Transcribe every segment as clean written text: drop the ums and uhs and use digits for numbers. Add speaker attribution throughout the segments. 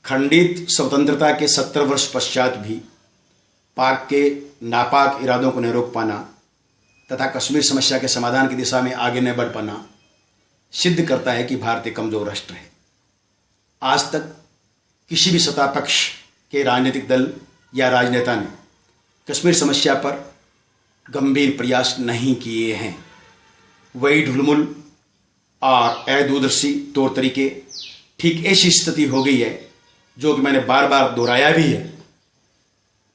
Speaker 1: खंडित स्वतंत्रता के 70 वर्ष पश्चात भी पाक के नापाक इरादों को न रोक पाना तथा कश्मीर समस्या के समाधान की दिशा में आगे न बढ़ पाना सिद्ध करता है कि भारत एक कमजोर राष्ट्र है। आज तक किसी भी सत्ता पक्ष के राजनीतिक दल या राजनेता ने कश्मीर समस्या पर गंभीर प्रयास नहीं किए हैं। वही ढुलमुल और अदूरदर्शी तौर तरीके ठीक ऐसी स्थिति हो गई है जो कि मैंने बार बार दोहराया भी है।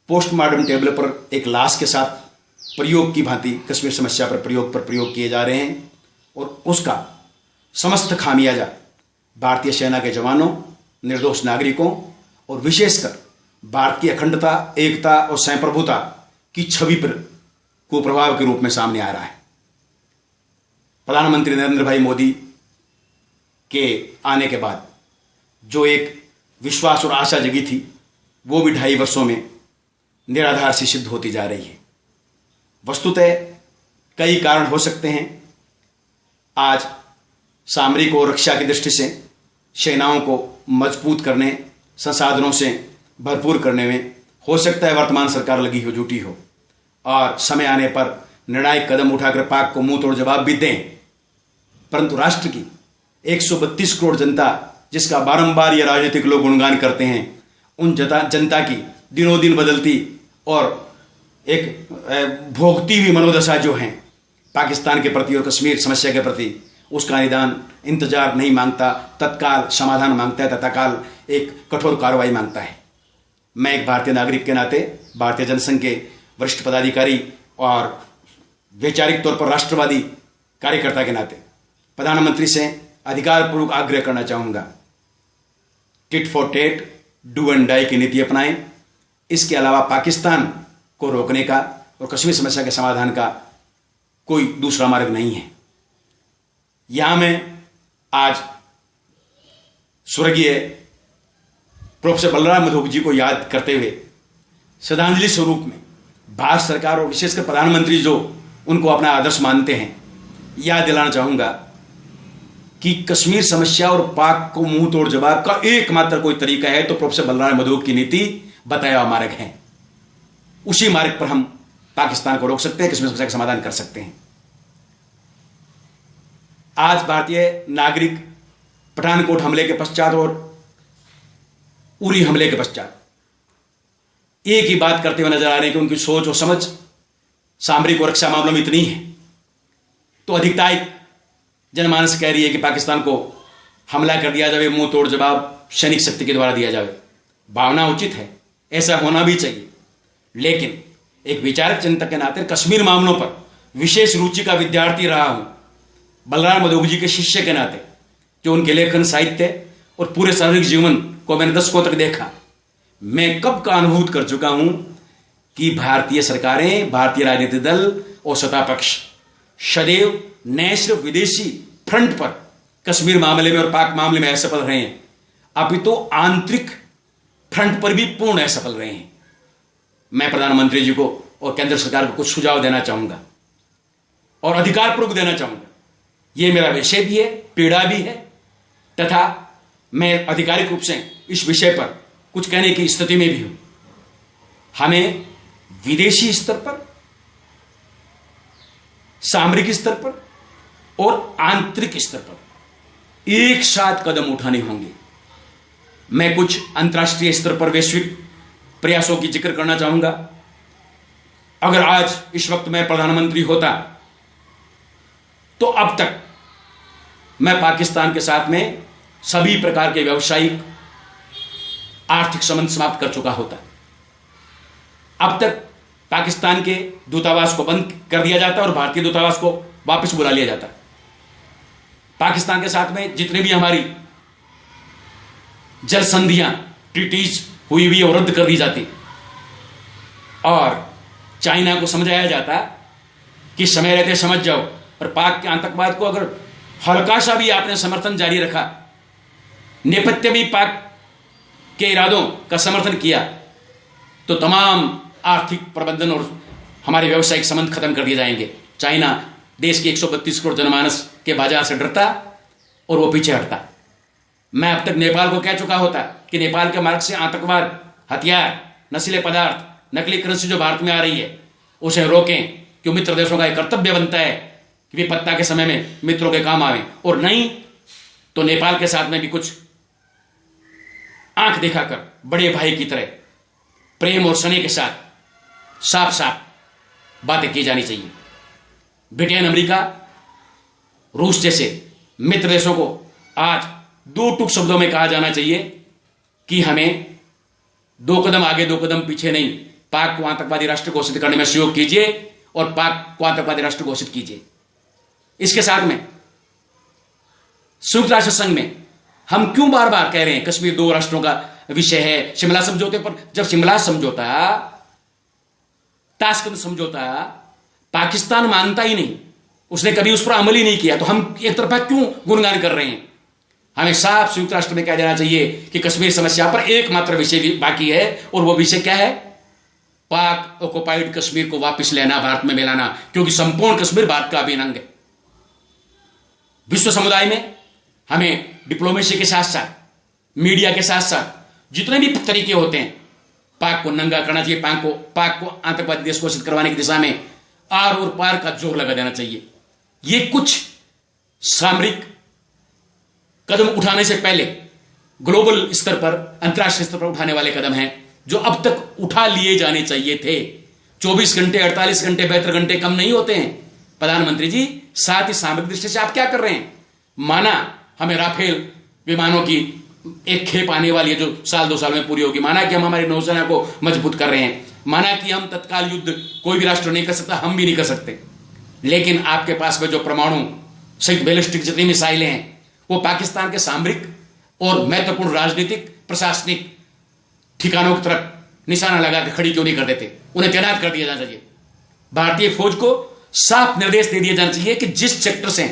Speaker 1: पोस्टमार्टम टेबल पर एक लाश के साथ प्रयोग की भांति कश्मीर समस्या पर प्रयोग किए जा रहे हैं और उसका समस्त खामियाजा भारतीय सेना के जवानों, निर्दोष नागरिकों और विशेषकर भारत की अखंडता, एकता और संप्रभुता की छवि पर कुप्रभाव के रूप में सामने आ रहा है। प्रधानमंत्री नरेंद्र भाई मोदी के आने के बाद जो एक विश्वास और आशा जगी थी वो भी 2.5 वर्षों में निराधार सी सिद्ध होती जा रही है। वस्तुतः कई कारण हो सकते हैं। आज सामरिक और रक्षा की दृष्टि से सेनाओं को मजबूत करने, संसाधनों से भरपूर करने में हो सकता है वर्तमान सरकार लगी हो, जुटी हो और समय आने पर निर्णायक कदम उठाकर पाक को मुंह तोड़ जवाब भी दें। परंतु राष्ट्र की 132 करोड़ जनता जिसका बारंबार ये राजनीतिक लोग गुणगान करते हैं, उन जनता की दिनों दिन बदलती और एक भोगती हुई मनोदशा जो है पाकिस्तान के प्रति और कश्मीर समस्या के प्रति, उसका निदान इंतजार नहीं मांगता, तत्काल समाधान मांगता है, तत्काल एक कठोर कार्रवाई मांगता है। मैं एक भारतीय नागरिक के नाते, भारतीय जनसंघ के वरिष्ठ पदाधिकारी और वैचारिक तौर पर राष्ट्रवादी कार्यकर्ता के नाते प्रधानमंत्री से अधिकारपूर्वक आग्रह करना चाहूंगा, tit for tat, do and die की नीति अपनाएं। इसके अलावा पाकिस्तान को रोकने का और कश्मीर समस्या के समाधान का कोई दूसरा मार्ग नहीं है। यहां मैं आज स्वर्गीय प्रोफेसर बलराम मधोक जी को याद करते हुए श्रद्धांजलि स्वरूप में भारत सरकार और विशेषकर प्रधानमंत्री जो उनको अपना आदर्श मानते हैं, याद दिलाना चाहूंगा कि कश्मीर समस्या और पाक को मुंह तोड़ जवाब का एकमात्र कोई तरीका है तो प्रोफेसर बलराम मधोक की नीति बताया हुआ मार्ग है। उसी मार्ग पर हम पाकिस्तान को रोक सकते हैं, कश्मीर समस्या का समाधान कर सकते हैं। आज भारतीय नागरिक पठानकोट हमले के पश्चात और उरी हमले के पश्चात एक ही बात करते हुए नजर आ रहे हैं कि उनकी सोच और समझ सामरिक और रक्षा मामलों में इतनी है तो अधिकतायिक जनमानस कह रही है कि पाकिस्तान को हमला कर दिया जाए, मुंह तोड़ जवाब सैनिक शक्ति के द्वारा दिया जाए। भावना उचित है, ऐसा होना भी चाहिए, लेकिन एक विचारक चिंतक के नाते कश्मीर मामलों पर विशेष रुचि का विद्यार्थी रहा हूं, बलराम मधोक जी के शिष्य के नाते जो उनके लेखन, साहित्य और पूरे सार्वजनिक जीवन को मैंने दशकों तक देखा, मैं कब का अनुभूत कर चुका हूं कि भारतीय सरकारें, भारतीय राजनीतिक दल और सत्ता पक्ष सदैव न सिर्फ विदेशी फ्रंट पर कश्मीर मामले में और पाक मामले में असफल रहे हैं, अपितु आंतरिक फ्रंट पर भी पूर्ण असफल रहे हैं। मैं प्रधानमंत्री जी को और केंद्र सरकार को कुछ सुझाव देना चाहूंगा और अधिकारपूर्वक देना चाहूंगा। यह मेरा विषय भी है, पीड़ा भी है तथा मैं आधिकारिक रूप से इस विषय पर कुछ कहने की स्थिति में भी हूं। हमें विदेशी स्तर पर, सामरिक स्तर पर और आंतरिक स्तर पर एक साथ कदम उठाने होंगे। मैं कुछ अंतर्राष्ट्रीय स्तर पर वैश्विक प्रयासों की जिक्र करना चाहूंगा। अगर आज इस वक्त मैं प्रधानमंत्री होता तो अब तक मैं पाकिस्तान के साथ में सभी प्रकार के व्यावसायिक आर्थिक संबंध समाप्त कर चुका होता। अब तक पाकिस्तान के दूतावास को बंद कर दिया जाता और भारतीय दूतावास को वापस बुला लिया जाता। पाकिस्तान के साथ में जितने भी हमारी जल संधियां, ट्रीटीज हुई हुई और रद्द कर दी जाती और चाइना को समझाया जाता कि समय रहते समझ जाओ, और पाक के आतंकवाद को अगर हल्का सा भी आपने समर्थन जारी रखा, नेपथ्य भी पाक के इरादों का समर्थन किया, तो तमाम आर्थिक प्रबंधन और हमारे व्यावसायिक संबंध खत्म कर दिए जाएंगे। चाइना देश के 132 करोड़ जनमानस के बाजार से डरता और वो पीछे हटता। मैं अब तक नेपाल को कह चुका होता कि नेपाल के मार्ग से आतंकवाद, हथियार, नशीले पदार्थ, नकली करेंसी जो भारत में आ रही है उसे रोकें, क्यों मित्र देशों का एक कर्तव्य बनता है कि विपत्ता के समय में मित्रों के काम आवे, और नहीं तो नेपाल के साथ में भी कुछ आंख दिखाकर बड़े भाई की तरह प्रेम और स्नेह के साथ साफ साफ बातें की जानी चाहिए। ब्रिटेन, अमेरिका, रूस जैसे मित्र देशों को आज दो टूक शब्दों में कहा जाना चाहिए कि हमें 2 कदम आगे 2 कदम पीछे नहीं, पाक को आतंकवादी राष्ट्र घोषित करने में सहयोग कीजिए और पाक को आतंकवादी राष्ट्र घोषित कीजिए। इसके साथ में संयुक्त राष्ट्र संघ में हम क्यों बार बार कह रहे हैं कश्मीर 2 राष्ट्रों का विषय है, शिमला समझौते पर, जब शिमला समझौता, ताशकंद समझौता पाकिस्तान मानता ही नहीं, उसने कभी उस पर अमल ही नहीं किया, तो हम एक तरफा क्यों गुणगान कर रहे हैं? हमें साफ संयुक्त राष्ट्र में कह देना चाहिए कि कश्मीर समस्या पर एकमात्र विषय भी बाकी है, और वो विषय क्या है? पाक ऑक्युपाइड कश्मीर को वापस लेना, भारत में मिलाना, क्योंकि संपूर्ण कश्मीर भारत का अभिन्न अंग है। विश्व समुदाय में हमें डिप्लोमेसी के साथ साथ, मीडिया के साथ साथ जितने भी तरीके होते हैं, पाक को नंगा करना चाहिए, पाक को आतंकवादी देश घोषित करवाने की दिशा में आर और पार का जोर लगा देना चाहिए। ये कुछ सामरिक कदम उठाने से पहले ग्लोबल स्तर पर, अंतर्राष्ट्रीय स्तर पर उठाने वाले कदम हैं जो अब तक उठा लिए जाने चाहिए थे। 24 घंटे, 48 घंटे, 72 घंटे कम नहीं होते हैं प्रधानमंत्री जी। साथ ही सामरिक दृष्टि से आप क्या कर रहे हैं? माना हमें राफेल विमानों की एक खेप आने वाली है जो 1-2 साल में पूरी होगी, माना कि हम हमारी नौसेना को मजबूत कर रहे हैं, माना कि हम तत्काल युद्ध कोई भी राष्ट्र नहीं कर सकता, हम भी नहीं कर सकते, लेकिन आपके पास में जो परमाणु सहित बैलिस्टिक जितनी मिसाइलें हैं वो पाकिस्तान के सामरिक और महत्वपूर्ण राजनीतिक प्रशासनिक ठिकानों की तरफ निशाना लगा के खड़ी क्यों नहीं कर देते? उन्हें तैनात कर दिया जाना चाहिए। भारतीय फौज को साफ निर्देश दे दिया जाना चाहिए कि जिस सेक्टर से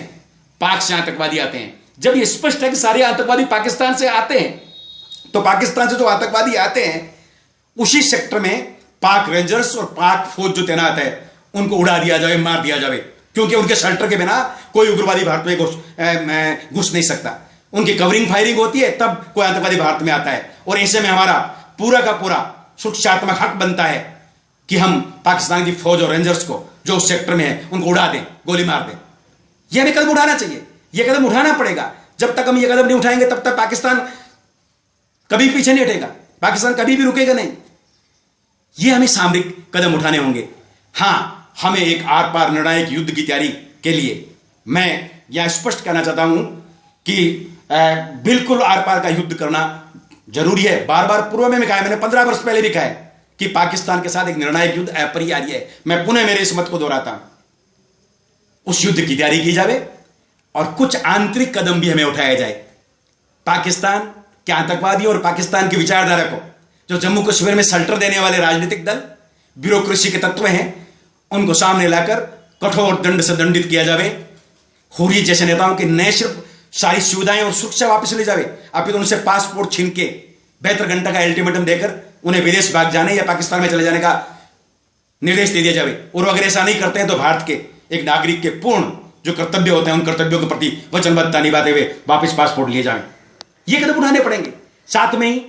Speaker 1: पाक से आतंकवादी आते हैं, जब ये स्पष्ट है कि सारे आतंकवादी पाकिस्तान से आते हैं, तो पाकिस्तान से जो आतंकवादी आते हैं उसी सेक्टर में पाक रेंजर्स और पाक फौज जो तैनात है उनको उड़ा दिया जाए, मार दिया जाए, क्योंकि उनके शेल्टर के बिना कोई उग्रवादी भारत में घुस नहीं सकता। उनकी कवरिंग फायरिंग होती है तब कोई आतंकवादी भारत में आता है, और ऐसे में हमारा पूरा का पूरा सुरक्षात्मक हक बनता है कि हम पाकिस्तान की फौज और रेंजर्स को जो उस सेक्टर में है उनको उड़ा दें, गोली मार दें। यह हमें कदम उठाना चाहिए, यह कदम उठाना पड़ेगा। जब तक हम यह कदम नहीं उठाएंगे तब तक पाकिस्तान कभी पीछे नहीं हटेगा, पाकिस्तान कभी भी रुकेगा नहीं। यह हमें सामरिक कदम उठाने होंगे। हां, हमें एक आर पार निर्णायक युद्ध की तैयारी के लिए मैं यह स्पष्ट कहना चाहता हूं कि बिल्कुल आर पार का युद्ध करना जरूरी है। बार बार पूर्व में कहा है, मैंने 15 वर्ष पहले भी कहा है कि पाकिस्तान के साथ एक निर्णायक युद्ध अपरिहार्य है। मैं पुनः मेरे इस मत को दोहराता हूं, उस युद्ध की तैयारी की जाए और कुछ आंतरिक कदम भी हमें उठाया जाए। पाकिस्तान के आतंकवादी और पाकिस्तान की विचारधारा को जो जम्मू कश्मीर में शेल्टर देने वाले राजनीतिक दल, ब्यूरोक्रेसी के तत्व हैं, उनको सामने लाकर कठोर दंड से दंडित किया जाए। हुर्रियत जैसे नेताओं के न सिर्फ सारी सुविधाएं और सुरक्षा वापस ले जाए, अभी तो उनसे पासपोर्ट छीन के 72 घंटे का अल्टीमेटम देकर उन्हें विदेश भाग जाने या पाकिस्तान में चले जाने का निर्देश दे दिया जाए। और अगर ऐसा नहीं करते हैं तो भारत के एक नागरिक के पूर्ण जो कर्तव्य होते हैं उन कर्तव्यों के प्रति वचनबद्धता निभाते हुए वापस पासपोर्ट लिए जाएं। ये कदम उठाने पड़ेंगे। साथ में ही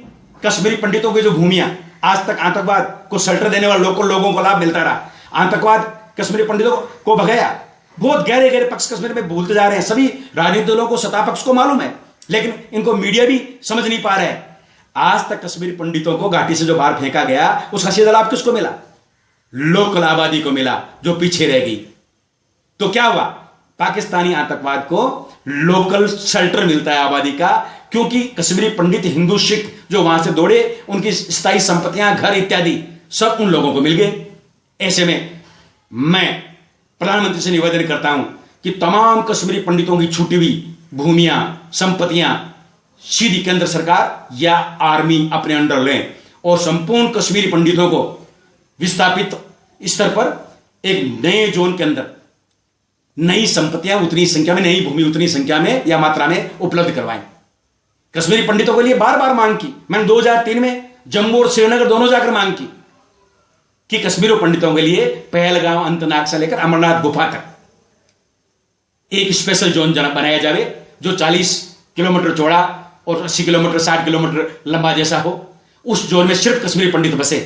Speaker 1: कश्मीरी पंडितों की जो भूमियां आज तक आतंकवाद को शेल्टर देने वाले लोगों को लाभ मिलता रहा, आतंकवाद कश्मीरी पंडितों को भगाया। बहुत गहरे गहरे पक्ष कश्मीर में भूलते जा रहे हैं। सभी राजनीतिक दलों को सत्ता पक्ष को मालूम है, लेकिन इनको मीडिया भी समझ नहीं पा रहा है। आज तक कश्मीरी पंडितों को घाटी से जो बाहर फेंका गया उसका सीधा लाभ किसको मिला? लोकल आबादी को मिला जो पीछे रह गई। तो क्या हुआ? पाकिस्तानी आतंकवाद को लोकल शेल्टर मिलता है आबादी का, क्योंकि कश्मीरी पंडित हिंदू सिख जो वहां से दौड़े, उनकी स्थायी संपत्तियां, घर इत्यादि सब उन लोगों को मिल गए। ऐसे में मैं प्रधानमंत्री से निवेदन करता हूं कि तमाम कश्मीरी पंडितों की छूटी हुई भूमियां, संपत्तियां सीधी केंद्र सरकार या आर्मी अपने अंडर लें और संपूर्ण कश्मीरी पंडितों को विस्थापित स्तर पर एक नए जोन के अंदर नई संपत्तियां उतनी संख्या में, नई भूमि उतनी संख्या में या मात्रा में उपलब्ध करवाएं। कश्मीरी पंडितों के लिए बार बार मांग की मैंने 2003 में जम्मू और श्रीनगर दोनों जाकर मांग की कि कश्मीरी पंडितों के लिए पहलगांव अंतनाग से लेकर अमरनाथ गुफा तक एक स्पेशल जोन बनाया जाए जो 40 किलोमीटर चौड़ा, और 80 किलोमीटर 60 किलोमीटर लंबा जैसा हो, उस जोन में सिर्फ कश्मीरी पंडित बसे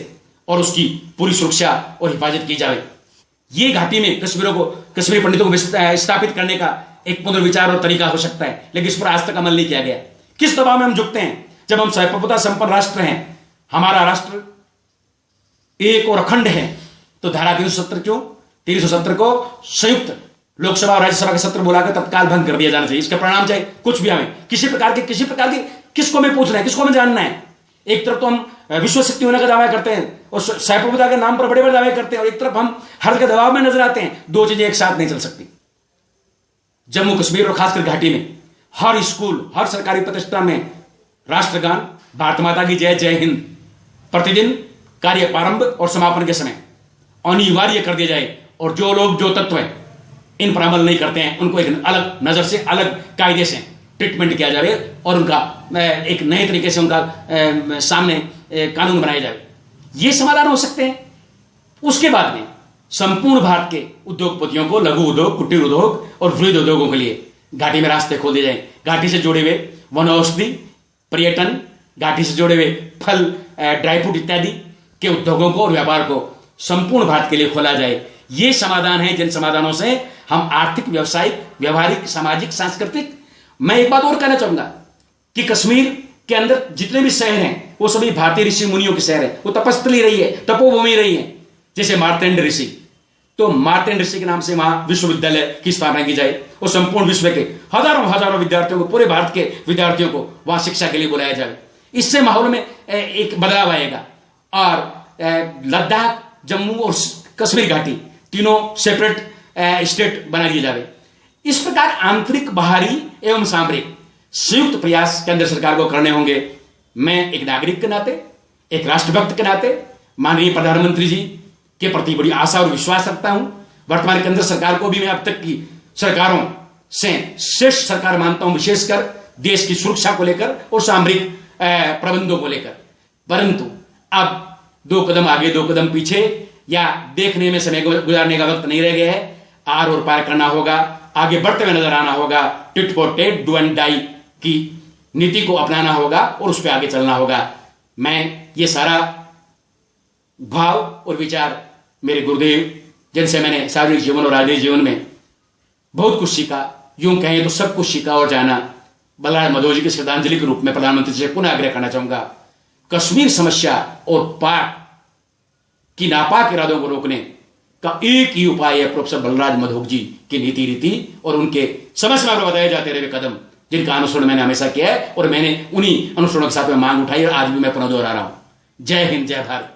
Speaker 1: और उसकी पूरी सुरक्षा और हिफाजत की जाए। ये घाटी में कश्मीरी पंडितों को स्थापित करने का एक पुनर्विचार और तरीका हो सकता है, लेकिन इस पर आज तक अमल नहीं किया गया। किस दबाव में हम झुकते हैं? जब हम सर्वप्रभुता संपन्न राष्ट्र हैं, हमारा राष्ट्र एक और अखंड है, तो धारा 370 क्यों? 370 को संयुक्त लोकसभा और राज्यसभा के सत्र बुलाकर तत्काल भंग कर दिया जाना चाहिए। इसका परिणाम चाहे कुछ भी हमें किसी प्रकार के किसको हमें पूछना है, किसको हमें जानना है? एक तरफ तो हम विश्व शक्ति होने का दावा करते हैं और सर्वप्रभुता के नाम पर बड़े बड़े दावे करते हैं, और एक तरफ हम हर के दबाव में नजर आते हैं। दो चीजें एक साथ नहीं चल सकती। जम्मू कश्मीर और खासकर घाटी में हर स्कूल, हर सरकारी प्रतिष्ठान में राष्ट्रगान, भारत माता की जय, जय हिंद प्रतिदिन कार्य प्रारंभ और समापन के समय अनिवार्य कर दिया जाए, और जो लोग, जो तत्व हैं इन पर अमल नहीं करते हैं, उनको एक अलग नजर से, अलग कायदे से ट्रीटमेंट किया जाए और उनका एक नए तरीके से उनका सामने कानून बनाया जाए। ये समाधान हो सकते हैं। उसके बाद में संपूर्ण भारत के उद्योगपतियों को लघु उद्योग, कुटीर उद्योग और वृहद उद्योगों के लिए घाटी में रास्ते खोल दिए जाए। घाटी से जुड़े हुए वनौषधि, पर्यटन, घाटी से जुड़े हुए फल, ड्राई फ्रूट इत्यादि के उद्योगों को और व्यापार को संपूर्ण भारत के लिए खोला जाए। ये समाधान है जिन समाधानों से हम आर्थिक, व्यवसायिक, व्यवहारिक, सामाजिक, सांस्कृतिक। मैं एक बात और कहना चाहूंगा कि कश्मीर के अंदर जितने भी शहर हैं वो सभी भारतीय ऋषि मुनियों के शहर है। वो तपस्थली रही है, तपोभूमि रही है। जैसे मार्तंड ऋषि, तो मार्तंड ऋषि के नाम से वहां विश्वविद्यालय की स्थापना की जाए और संपूर्ण विश्व के हजारों विद्यार्थियों को, पूरे भारत के विद्यार्थियों को वहां शिक्षा के लिए बुलाया जाए। इससे माहौल में एक बदलाव आएगा। और लद्दाख, जम्मू और कश्मीर घाटी तीनों सेपरेट स्टेट बना दिए जाए। इस प्रकार आंतरिक, बाहरी एवं सामरिक संयुक्त प्रयास केंद्र सरकार को करने होंगे। मैं एक नागरिक के नाते, एक राष्ट्रभक्त के नाते माननीय प्रधानमंत्री जी के प्रति बड़ी आशा और विश्वास रखता हूं। वर्तमान केंद्र सरकार को भी मैं अब तक की सरकारों से श्रेष्ठ सरकार मानता हूं, विशेषकर देश की सुरक्षा को लेकर और सामरिक प्रबंधों को लेकर। परंतु अब 2 कदम आगे 2 कदम पीछे या देखने में समय गुजारने का वक्त नहीं रह गया है। आर और पार करना होगा, आगे बढ़ते हुए नजर आना होगा। Tit for tat, do and die की नीति को अपनाना होगा और उस पर आगे चलना होगा। मैं ये सारा भाव और विचार मेरे गुरुदेव, जिनसे मैंने सार्वजनिक जीवन और राजनीतिक जीवन में बहुत कुछ सीखा, यूं कहें तो सब कुछ सीखा और जाना, बलराज मधोजी की श्रद्धांजलि के रूप में प्रधानमंत्री से पुनः आग्रह करना चाहूंगा। कश्मीर समस्या और पाक की नापाक इरादों को रोकने का एक ही उपाय है प्रोफेसर बलराज मधोक जी की नीति रीति और उनके समय समय पर बताए जाते रहे कदम, जिनका अनुसरण मैंने हमेशा किया है और मैंने उन्हीं अनुसरणों के साथ में मांग उठाई और आज भी मैं पुनः दोहरा रहा हूं। जय हिंद, जय भारत।